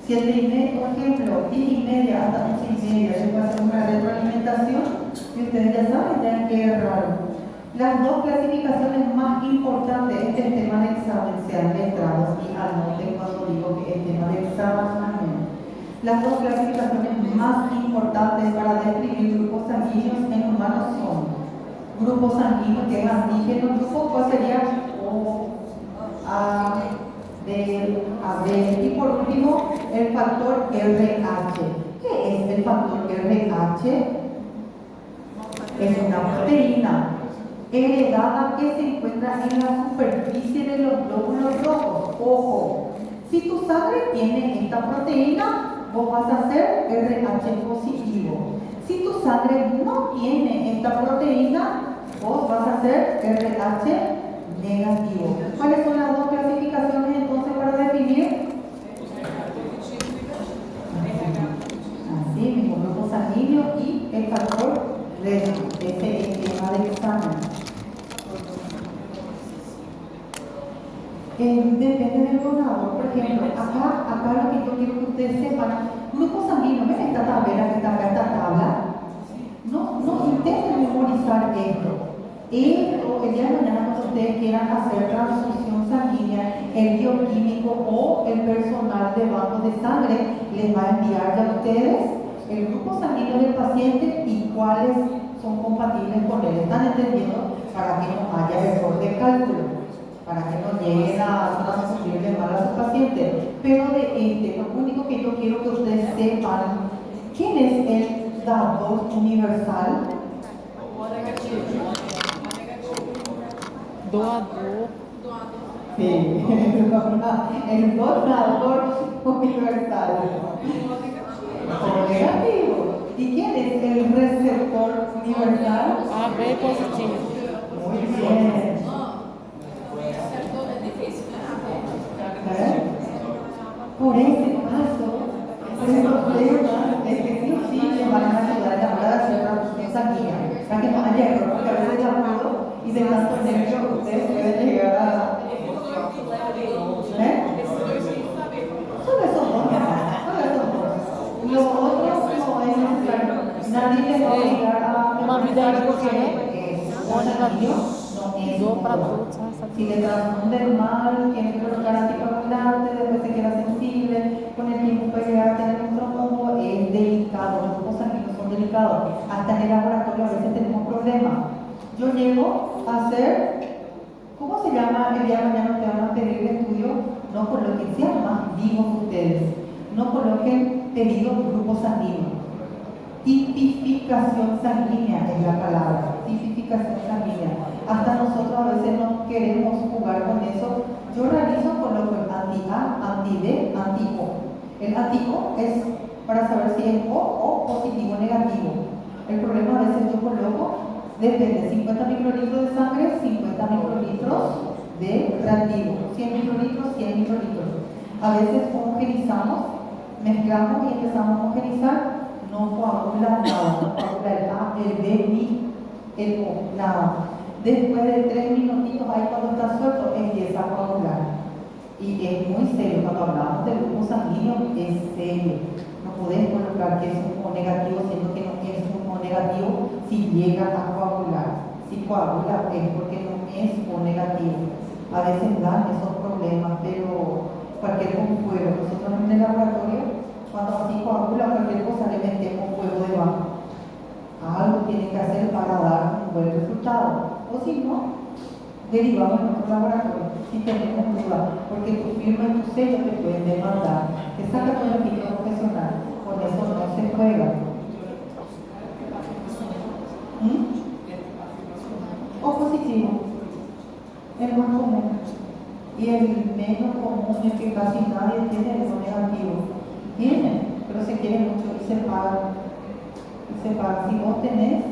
7:30, por ejemplo, 10:30 hasta 11:30, después hacer una retroalimentación y ustedes ya saben, ya en qué error. Las dos clasificaciones más importantes, este es el tema de examen, sean letrados y anoten cuando digo que es tema de examen. Las dos clasificaciones más importantes para describir grupos sanguíneos en humanos son grupo sanguíneo, que es antígeno, grupo, ¿cuál sería? O, A, B, AB. Y por último, el factor RH. ¿Qué es el factor RH? Es una proteína heredada que se encuentra en la superficie de los glóbulos rojos. Ojo, si tu sangre tiene esta proteína, vos vas a ser RH positivo. Si tu sangre no tiene esta proteína, vos vas a ser RH negativo. ¿Cuáles son las dos clasificaciones entonces para definir? Así mismo, grupo sanguíneo y el factor RH. Ese es el tema del examen. Depende del donador. Por ejemplo, acá lo que yo quiero que ustedes sepan, grupo sanguíneo, ¿ven esta tabla que está acá, esta tabla? No intenten memorizar esto. El día de mañana, cuando ustedes quieran hacer transfusión sanguínea, el bioquímico o el personal de banco de sangre les va a enviar ya a ustedes el grupo sanguíneo del paciente y cuáles son compatibles con él. ¿Están entendiendo? Para que no haya error de cálculo, para que no lleguen a transfundirle mal a su paciente. Pero de lo único que yo quiero que ustedes sepan, ¿quién es el dador universal? Doador. Sí, el donador universal. O negativo. ¿Y quién es el receptor universal? AB positivo. Muy bien. Por ese paso, el problema es que sí o sí les van a ayudar a llamar a hacer transfusión sanguínea. Para que no haya error, porque a veces llamado y de tanto nervio ustedes pueden llegar a. Solo esos dos, solo esos dos. Los otros no es necesario. Nadie les va a obligar a memorizar porque O negativo. no es Do para moda. todos. Si le transfunden mal, tiene que colocar anticoagulante, después se queda sensible, con el tiempo puede llegar a tener un trombo, es delicado, los grupos sanguíneos son delicados. Hasta en el laboratorio a veces tenemos problemas. Yo llego a hacer, ¿cómo se llama? El día de mañana te van a pedir el estudio, no coloquen, sean más vivos ustedes, no coloquen pedido grupo sanguíneo. Tipificación sanguínea es la palabra, tipificación sanguínea. Hasta nosotros a veces no queremos jugar con eso. Yo realizo, coloco el anti-A, anti-B, anti-O. El anti-O es para saber si es O positivo o negativo. El problema a veces yo coloco, depende, 50 microlitros de sangre, 50 microlitros de reactivo, 100 microlitros, 100 microlitros. A veces homogenizamos, mezclamos y empezamos a homogenizar. No coagula nada, no coagula el A, el B ni el O, nada. Después de 3 minutitos, ahí cuando está suelto, empieza a coagular. Y es muy serio, cuando hablamos del grupo sanguíneo, es serio. No podés colocar que es un O negativo, siendo que no es un O negativo si llega a coagular. Si coagula es porque no es O negativo. A veces dan esos problemas, pero cualquier conjuego. Nosotros en el laboratorio, cuando así coagula cualquier cosa, le metemos fuego debajo. Algo tiene que hacer para dar un buen resultado. O si no, derivamos en otro laboratorio, si tenemos duda, porque tu firma y tu sello te pueden demandar. Te saca con el título profesional, con eso no se juega. O positivo, el más común. Y el menos común es que casi nadie tiene el O negativo. Tienen, pero se quieren mucho y se pagan. Y se pagan. Si vos tenés,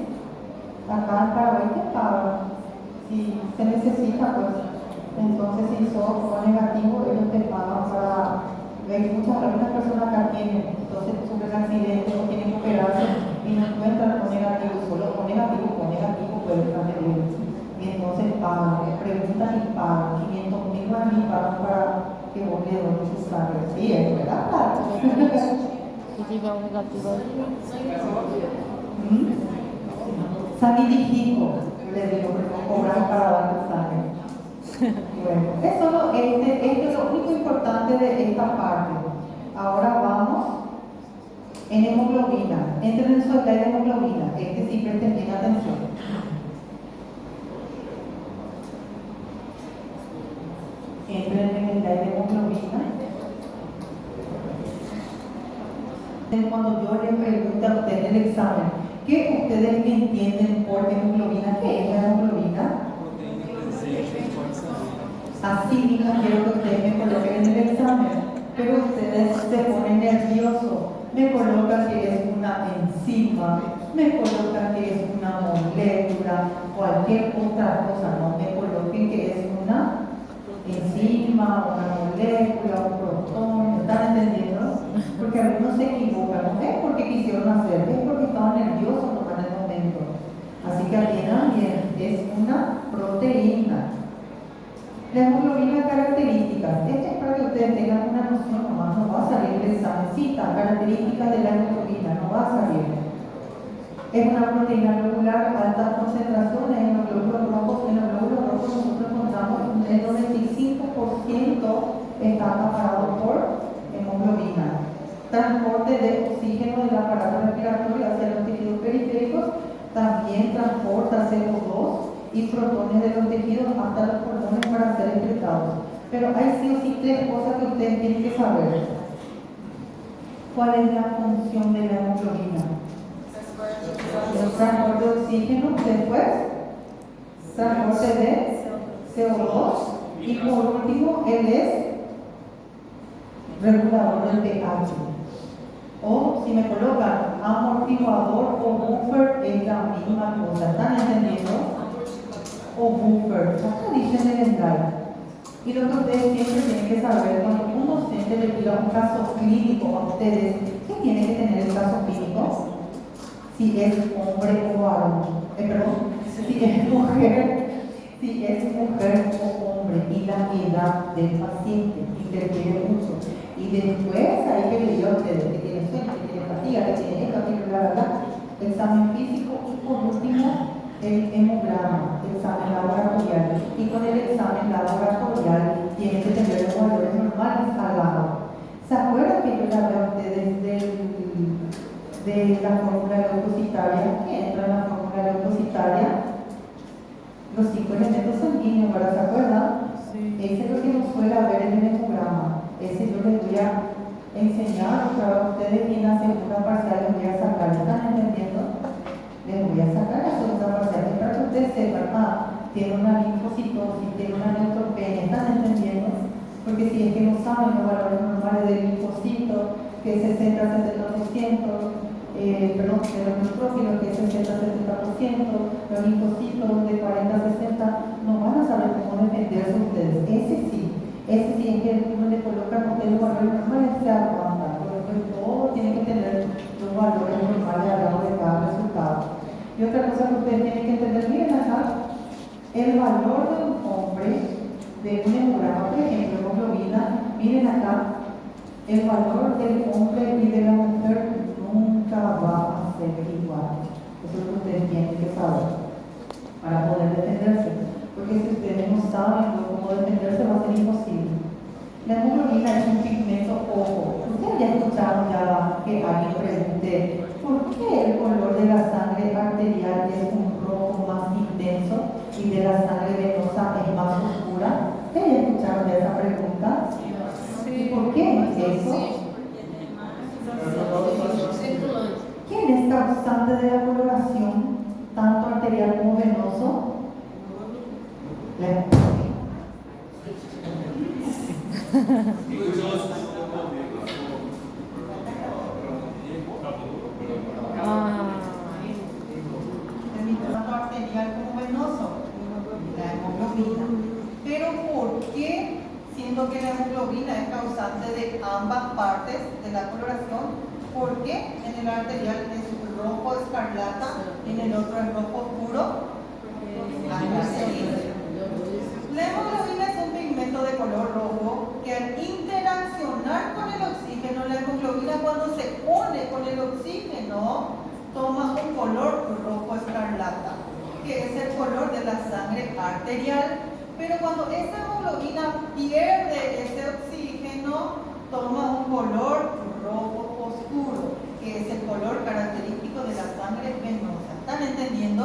acá en Paraguay te pagan. Si se necesita, pues, entonces si sos O negativo, ellos te pagan para ver. Algunas personas acá tienen, entonces sufren accidentes o tienen que operarse y no encuentran O negativo, solo O negativo puede transferir. Y entonces pagan, preguntan y pagan, 500.000 guaraníes pagan para que vos le dones su sangre. Sí, es verdad. Positiva o negativa. Sanitifico, le digo, cobrar para dar tu sangre. Bueno, esto es lo único importante de esta parte. Ahora vamos en hemoglobina. Entren en su slide de hemoglobina. Sí, presten bien atención. Entren en el slide de hemoglobina. Cuando yo les pregunto a ustedes en el examen, ¿qué ustedes entienden por hemoglobina? ¿Qué es la hemoglobina? Así mismo quiero que ustedes me coloquen en el examen, pero ustedes se ponen nerviosos. Me colocan que es una enzima, me colocan que es una molécula, cualquier otra cosa, no me coloquen que es una enzima, una molécula, un protón. ¿Están entendiendo? Porque algunos se equivocan, no es porque quisieron hacer, es porque estaban nerviosos nomás en el momento. Así que atiendan bien, es una proteína. La hemoglobina, características. Este es para que ustedes tengan una noción nomás, no va a salir el examencita. Características de la hemoglobina, no va a salir. Es una proteína globular, altas concentraciones en los glóbulos rojos. En los glóbulos rojos nosotros encontramos el 95% está acaparado por hemoglobina. Transporte de oxígeno del aparato respiratorio hacia los tejidos periféricos, también transporta CO2 y protones de los tejidos hasta los pulmones para ser excretados. Pero hay sí o sí tres cosas que ustedes tienen que saber. ¿Cuál es la función de la hemoglobina? El transporte de oxígeno, después transporte de CO2 y por último él es regulador del pH. O si me colocan amortiguador o buffer, es la misma cosa. ¿Están entendiendo? O buffer, acá dicen en el slide. Y lo que ustedes siempre tienen que saber, cuando un docente le tira un caso clínico a ustedes, ¿qué tiene que tener el caso clínico? Si es hombre o varón, perdón, si es mujer o hombre, y la edad del paciente interfiere mucho. Y después hay que le digo a ustedes que tiene sueño, que tiene fatiga, que tiene esto, que bla, bla, bla, examen físico y por último el hemograma, examen laboratorial. Y con el examen laboratorial tienen que tener los valores normales al lado. ¿Se acuerdan que yo les hablé a ustedes de la fórmula leucocitaria? ¿Qué entra en la fórmula leucocitaria? Los 5 elementos sanguíneos, ¿verdad? ¿Se acuerdan? Sí. Ese es lo que nos suele ver en el hemograma. Ese yo les voy a enseñar otra vez a ustedes y en la segunda parcial les voy a sacar. ¿Están entendiendo? Les voy a sacar la segunda parcial para que ustedes sepan, tiene una linfocitosis, tiene una neutropenia. ¿Están entendiendo? Porque si es que no saben los valores normales del linfocito, que es 60-70%, de los neutrófilos, que es 60-70%, los linfocitos de 40-60%, no van a saber cómo defenderse ustedes. Ese sí es que uno le colocan ustedes los valores normales, se aguanta. Porque todo tiene que tener los valores normales al lado de cada resultado. Y otra cosa que ustedes tienen que entender, miren acá, el valor de un hombre, de un hemograma, por ejemplo, hemoglobina, miren acá, el valor del hombre y de la mujer nunca va a ser igual. Eso es lo que ustedes tienen que saber para poder defenderse. Porque si ustedes no saben cómo defenderse, va a ser imposible. La hemoglobina es un pigmento ojo. Ustedes ya escucharon que alguien pregunte ¿por qué el color de la sangre arterial es un rojo más intenso y de la sangre venosa es más oscura? ¿Ustedes ya escucharon ya esa pregunta? ¿Y por qué es eso? ¿Quién es causante de la coloración, tanto arterial como venoso? La hemoglobina. Tanto arterial como venoso, la hemoglobina. Pero ¿por qué, siendo que la hemoglobina es causante de ambas partes de la coloración, por qué en el arterial es rojo escarlata y en el otro es rojo oscuro? La hemoglobina es un pigmento de color rojo que al interaccionar con el oxígeno, la hemoglobina cuando se une con el oxígeno toma un color rojo escarlata, que es el color de la sangre arterial. Pero cuando esa hemoglobina pierde ese oxígeno, toma un color rojo oscuro, que es el color característico de la sangre venosa. ¿Están entendiendo?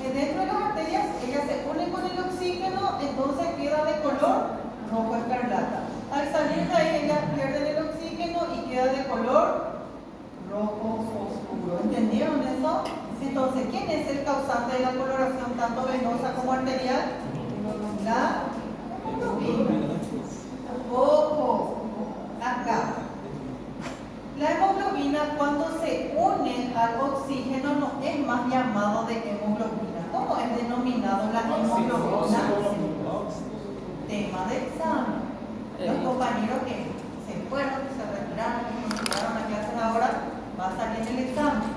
Dentro de las arterias, ella se une con el oxígeno, entonces queda de color rojo escarlata. Al salir de ahí, ellas pierden el oxígeno y queda de color rojo oscuro. ¿Entendieron eso? Entonces, ¿quién es el causante de la coloración tanto venosa como arterial? La hemoglobina. Ojo, acá. La hemoglobina cuando se une al oxígeno no es más llamado de hemoglobina. ¿Cómo es denominado la hemoglobina? Tema de examen. Los compañeros que se fueron, que se retiraron, que no llegaron a clases ahora, va a salir en el examen.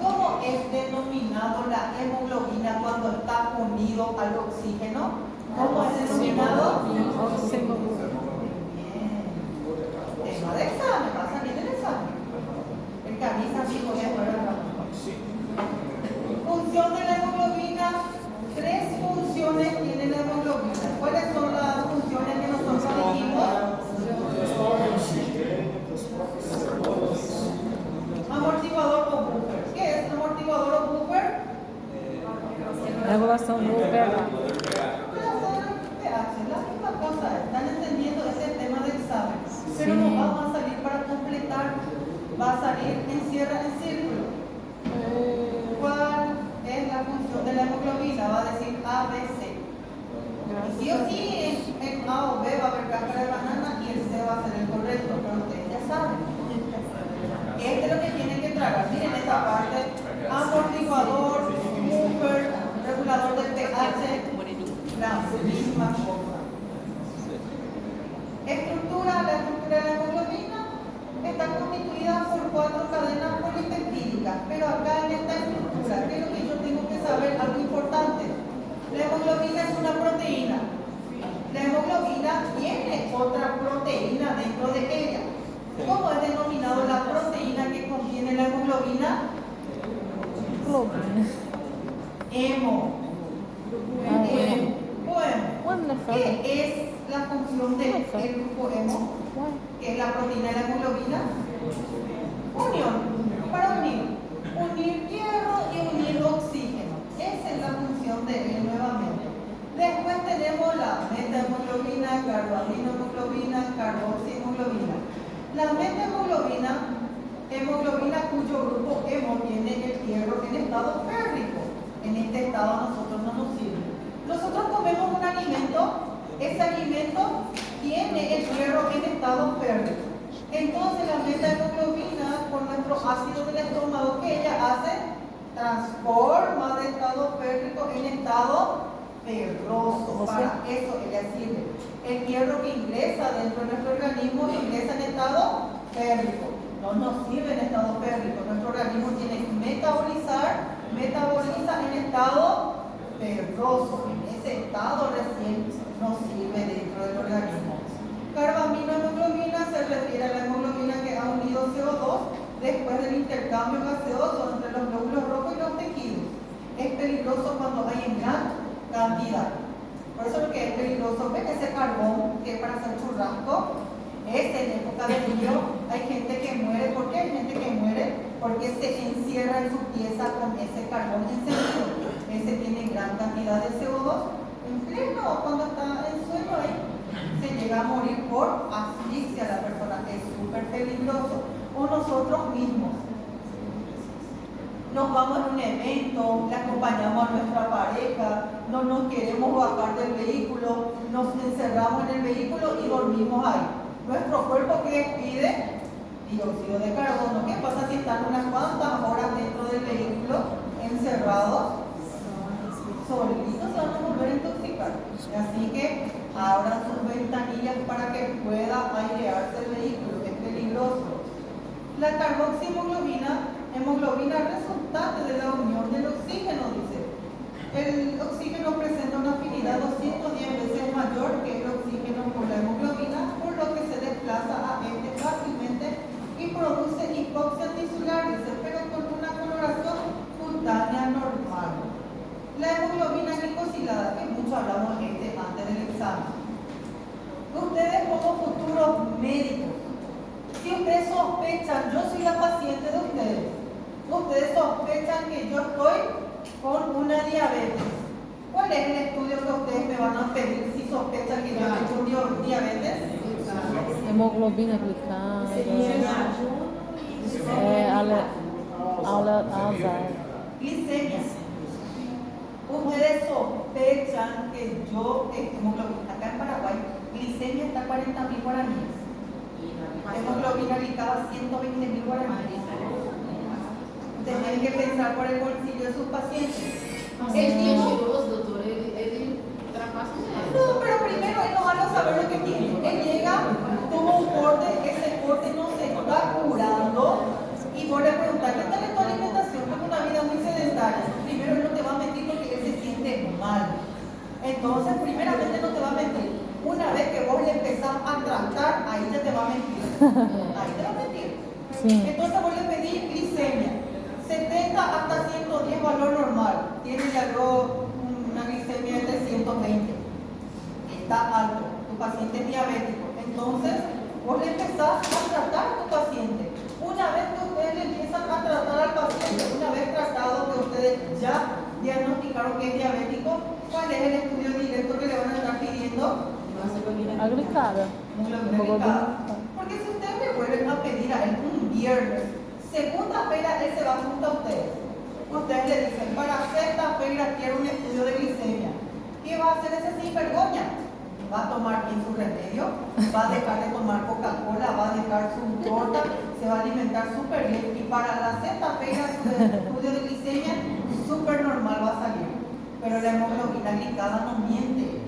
¿Cómo es denominado la hemoglobina cuando está unido al oxígeno? ¿Cómo es denominado? Tema de examen, va a salir en el examen. El camisa dijo de acuerdo. Función de la hemoglobina. 3 funciones tiene la hemoglobina. ¿Cuáles son las funciones que nosotros dijimos? Amortiguador o buffer. ¿Qué es amortiguador o buffer? Regulação do pH. La misma cosa, están entendiendo ese tema de examen, pero no vamos a salir para completar, va a salir en cierra en círculo. ¿Cuál es la función de la hemoglobina? Va a decir A, B, C. Sí o sí, en A o B va a haber cáscara de banana y el C va a ser el correcto, pero ustedes ya saben. Este es lo que tienen que tragar. Miren esta parte: amortiguador, buffer, regulador del pH. La misma cosa. La estructura de la hemoglobina está constituida por 4 cadenas polipeptídicas, pero acá en esta estructura, ¿qué es lo que yo tengo que saber? Algo importante. La hemoglobina es una proteína. La hemoglobina tiene otra proteína dentro de ella. ¿Cómo es denominado la proteína que contiene la hemoglobina? Hemo. ¿Qué es la función del grupo hemo? ¿Qué es la proteína de la hemoglobina? Unión. Para unir hierro y unir oxígeno. Esa es la función de él nuevamente. Después tenemos la metahemoglobina, carbaminohemoglobina, carboxihemoglobina. La metahemoglobina, hemoglobina cuyo grupo hemo tiene el hierro en estado férrico. En este estado nosotros no nos sirve. Nosotros comemos un alimento, ese alimento tiene el hierro en estado férrico. Entonces la metahemoglobina, con nuestro ácido del estómago, ¿qué ella hace? Transforma de estado férrico en estado ferroso. Para eso ella sirve. El hierro que ingresa dentro de nuestro organismo ingresa en estado férrico. No nos sirve en estado férrico. Nuestro organismo tiene que metaboliza en estado ferroso. En ese estado recién nos sirve dentro del organismo. Carbaminohemoglobina se refiere a la hemoglobina que ha unido CO2 después del intercambio gaseoso entre los glóbulos rojos y los tejidos. Es peligroso cuando hay en gran cantidad. Por eso lo que es peligroso, ven ese carbón que es para hacer churrasco, es en época de frío. Hay gente que muere. ¿Por qué hay gente que muere? Porque se encierra en su pieza con ese carbón encendido. Ese tiene gran cantidad de CO2. En pleno, cuando está en suelo ahí, se llega a morir por asfixia la persona. Es súper peligroso. O nosotros mismos. Nos vamos a un evento, le acompañamos a nuestra pareja, no nos queremos bajar del vehículo, nos encerramos en el vehículo y dormimos ahí. Nuestro cuerpo, ¿qué pide? Dióxido de carbono. ¿Qué pasa si están unas cuantas horas dentro del vehículo encerrados? Solitos se van a volver a intoxicar. Así que abran sus ventanillas para que pueda airearse el vehículo. Es peligroso. La carboxihemoglobina, hemoglobina resultante de la unión del oxígeno, dice. El oxígeno presenta una afinidad 210 veces mayor que el oxígeno por la hemoglobina desplaza a este fácilmente y produce hipoxia tisular, dice, pero con una coloración cutánea normal. La hemoglobina glicosilada, que mucho hablamos antes del examen. Ustedes como futuros médicos, si ustedes sospechan, yo soy la paciente de ustedes sospechan que yo estoy con una diabetes. ¿Cuál es el estudio que ustedes me van a pedir si sospechan que yo tengo diabetes? Hemoglobina glicada. Glicemia. Ustedes sospechan que yo, hemoglobina, acá en Paraguay, glicemia está 40.000 guaraníes. Hemoglobina glicada 120.000 guaraníes. Ustedes tienen que pensar por el bolsillo de sus pacientes. Doutor, ele ultrapassa o zero. No, pero primero él no va a saber lo que tiene. Él llega, tuvo un corte, ese corte no se está curando. Y vos le preguntás, ¿qué tal es tu alimentación? Porque una vida muy sedentaria. Primero él no te va a mentir porque él se siente mal. Entonces, primeramente no te va a mentir. Una vez que vos le empezás a tratar, ahí ya te va a mentir. Ahí te va a mentir. Sí. Entonces vos le pedís glicemia. 70 hasta 110 valor normal. Tiene algo, una glicemia de 320. Está alto. Tu paciente es diabético. Entonces, vos le empezás a tratar a tu paciente. Una vez que ustedes le empiezan a tratar al paciente, una vez tratado que ustedes ya diagnosticaron que es diabético, ¿cuál es el estudio directo que le van a estar pidiendo? Aglicada. Hemoglobina. Porque si ustedes me vuelven a pedir a él un viernes, segunda-feira él se va junto a ustedes. Ustedes le dicen, para sexta-feira quiero un estudio de glicemia. ¿Qué va a hacer ese sinvergüenza? Va a tomar bien su remedio, va a dejar de tomar Coca-Cola, va a dejar su torta, se va a alimentar súper bien. Y para la sexta-feira su estudio de glicemia súper normal va a salir. Pero la hemoglobina glicada no miente.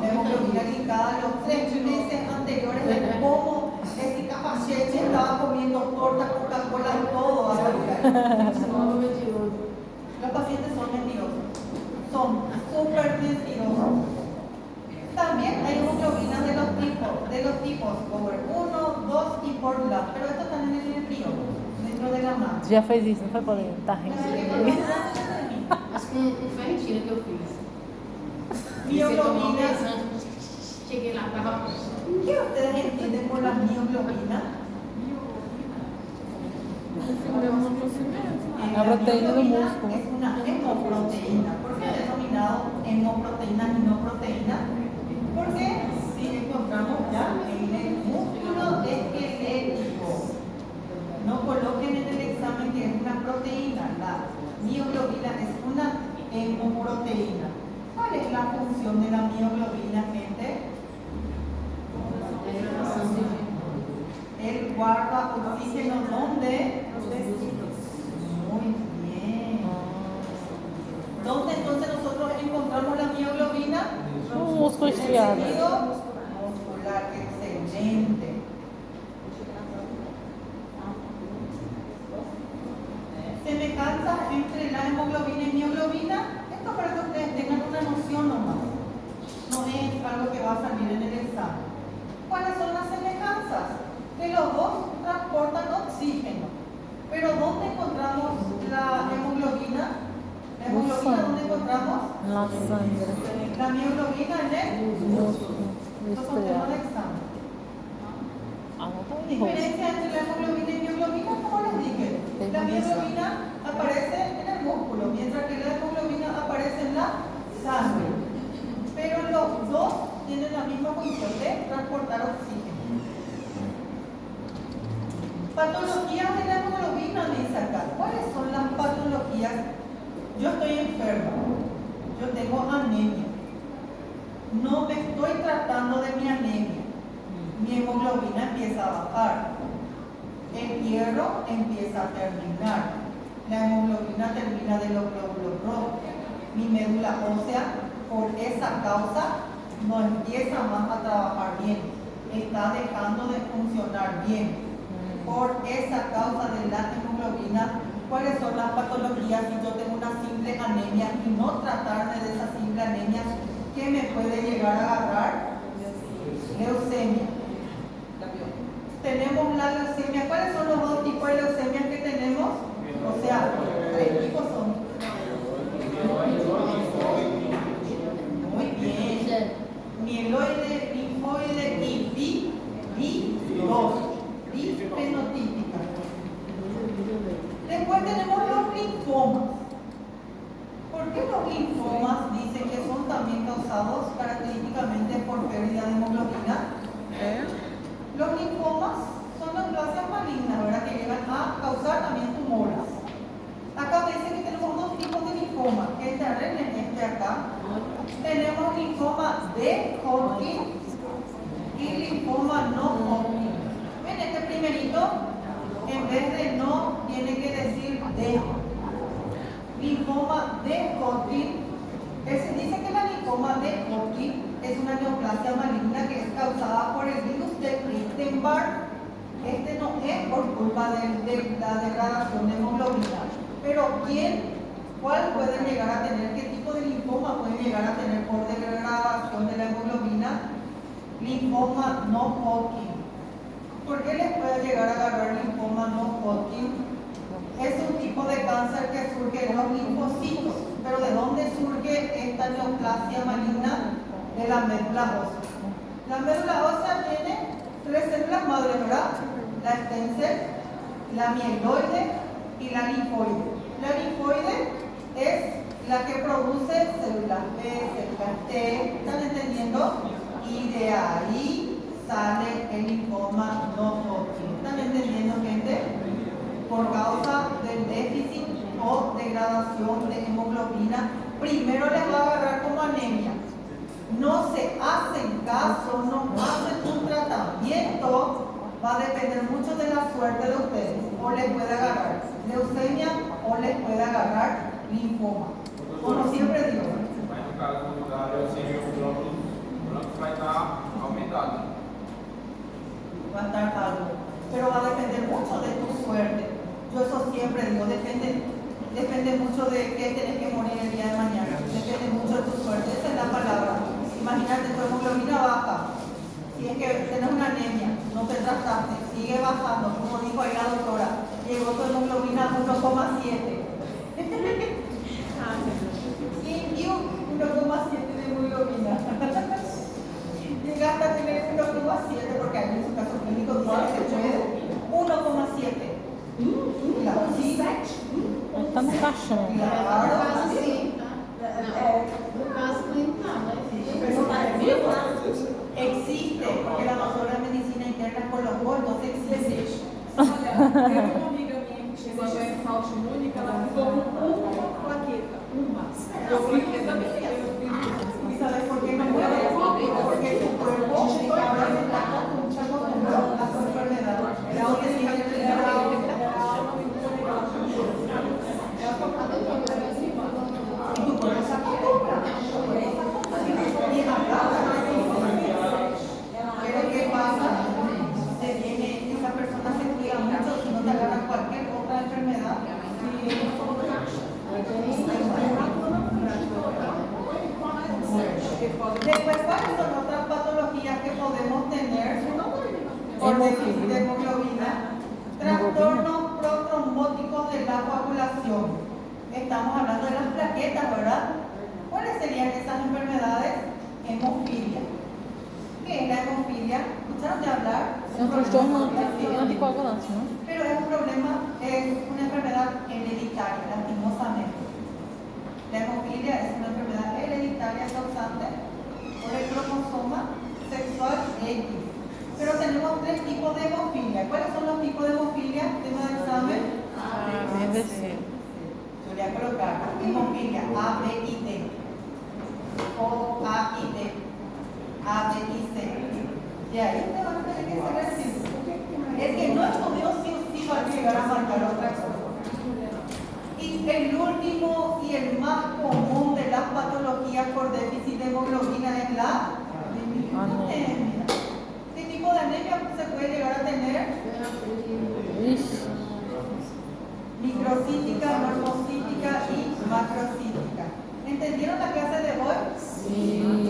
La hemoglobina glicada los 3 meses anteriores de cómo este Capacheche estaba comiendo torta, Coca-Cola y todo. Los pacientes son mentirosos. Son súper mentirosos. También hay hemoglobinas de los tipos Power 1, 2 y por LAB, pero estos están en el frío, dentro de la mano. Já fez isso, não foi, Paulinho? Tá rindo. Mas com ferritina que eu fiz. Mioglobina. Cheguei lá, tava. ¿Qué ustedes entienden por la mioglobina? La proteína del músculo. Es una hemoproteína. ¿Por qué es denominado hemoproteína y no proteína? Porque si encontramos ya en el músculo esquelético, no coloquen en el examen que es una proteína. La mioglobina es una hemoproteína. ¿Cuál es la función de la mioglobina, gente? Él guarda oxígeno ¿dónde? Muy bien. ¿Dónde entonces nosotros encontramos la mioglobina? Um músculo En el estriado. tejido muscular, excelente. Semejanzas entre la hemoglobina y mioglobina. Esto para que ustedes tengan una noción nomás. No es algo que va a salir en el examen. ¿Cuáles son las semejanzas? Que los dos transportan oxígeno. Pero ¿dónde encontramos la hemoglobina? ¿La hemoglobina dónde encontramos? La sangre. La mioglobina en el Músculo Estos son temas de estriado. examen. Anota aí, Rose. Diferencia entre la hemoglobina y mioglobina, como les dije. La mioglobina aparece en el músculo, mientras que la hemoglobina aparece en la sangre. Pero los dos tienen la misma función de transportar oxígeno. Patologías de la hemoglobina, dice acá. ¿Cuáles son las patologías? Yo estoy enfermo, yo tengo anemia. No me estoy tratando de mi anemia. Mi hemoglobina empieza a bajar. El hierro empieza a terminar. La hemoglobina termina de los glóbulos rojos. Mi médula ósea, por esa causa, no empieza más a trabajar bien. Está dejando de funcionar bien. Por esa causa de la hemoglobina, ¿cuáles son las patologías si yo tengo una simple anemia y no tratarme de esa simple anemia? ¿Qué me puede llegar a agarrar? Leucemia. tenemos la leucemia. ¿Cuáles son los dos tipos de leucemia que tenemos? O sea, tres tipos son. Muy bien. Mieloide, linfoide y B2. Bifenotípica. Después tenemos los linfomas. ¿Por qué los linfomas dicen que son también causados característicamente por pérdida de hemoglobina? Los linfomas son neoplasias malignas, ¿verdad? Que llegan a causar también tumores. Acá dice que tenemos dos tipos de linfoma, este acá. Tenemos linfoma de Hodgkin y linfoma no Hodgkin. En este primerito, en vez de no, tiene que decir de. Linfoma de Hodgkin. Se dice que la linfoma de Hodgkin es una neoplasia maligna que es causada por el virus de Epstein-Barr. Este no es por culpa de la degradación de hemoglobina. Pero ¿cuál pueden llegar a tener? ¿Qué tipo de linfoma pueden llegar a tener por degradación de la hemoglobina? Linfoma no Hodgkin. ¿Por qué les puede llegar a agarrar linfoma no Hodgkin? Es un tipo de cáncer que surge en los linfocitos. ¿Pero de dónde surge esta neoplasia maligna? De la médula ósea. La médula ósea tiene tres células madres, ¿verdad? La stem cell, la mieloide y la linfoide. La linfoide es la que produce células B, células T, ¿están entendiendo? Y de ahí sale el linfoma no Hodgkin. ¿Están entendiendo, gente? Por causa del déficit o degradación de hemoglobina, primero les va a agarrar como anemia. No se hacen caso, no hacen un tratamiento, va a depender mucho de la suerte de ustedes. O les puede agarrar leucemia o les puede agarrar linfoma. Como siempre digo. Mas no caso da leucemia, o glóbulo vai estar aumentado. Va a estar algo, pero va a depender mucho de tu suerte. Yo eso siempre digo, depende mucho de qué tenés que morir el día de mañana. Depende mucho de tu suerte, esa es la palabra. Imagínate, tu hemoglobina baja. Si es que tenés una anemia, no te trataste, sigue bajando, como dijo ahí la doctora, llegó tu hemoglobina a 1,7. y 1,7 de hemoglobina. Llegaste a tener 1,7 porque ahí en su caso clínico dice que se puede 1,7. Claro, sí. Tá no caixão. No caso, sim. No caso clínico, não, né? Existe, porque la doctora de medicina interna colocó, entonces existe. Olha, teve uma amiga minha que chegou agora em falta única, ela ficou com uma plaqueta. Uma. Eu fiquei também. ¿Y sabes por qué no puede? Porque tu cuerpo ahora se está acostumbrado a su enfermedad. Entonces, y tu cuerpo se acostumbra. Y pero ¿qué pasa? Esa persona se cuida mucho y no te agarra cualquier otra enfermedad. Después, ¿cuáles son otras patologías que podemos tener por déficit de hemoglobina? Trastornos protrombóticos de la coagulación. Estamos hablando de las plaquetas, ¿verdad? ¿Cuáles serían esas enfermedades? Hemofilia. ¿Qué es la hemofilia? ¿Escucharon de hablar? É um transtorno anticoagulante, não? Pero es un problema, es una enfermedad hereditaria, lastimosamente. La hemofilia es una enfermedad hereditaria causante por el cromosoma sexual X. Pero tenemos tres tipos de hemofilia. ¿Cuáles son los tipos de hemofilia? Tema de examen. ABC. Yo voy a colocar hemofilia A, B y D. O, A y D. A, B y C. Y ahí te van a tener que saber si el que no estudió sí o sí va a llegar a marcar otra cosa. Y el último y el más común de las patologías por déficit de hemoglobina es la anemia. ¿Qué tipo de anemia se puede llegar a tener? Ixi. Microcítica, normocítica y macrocítica. ¿Entendieron la clase de hoy? Sim.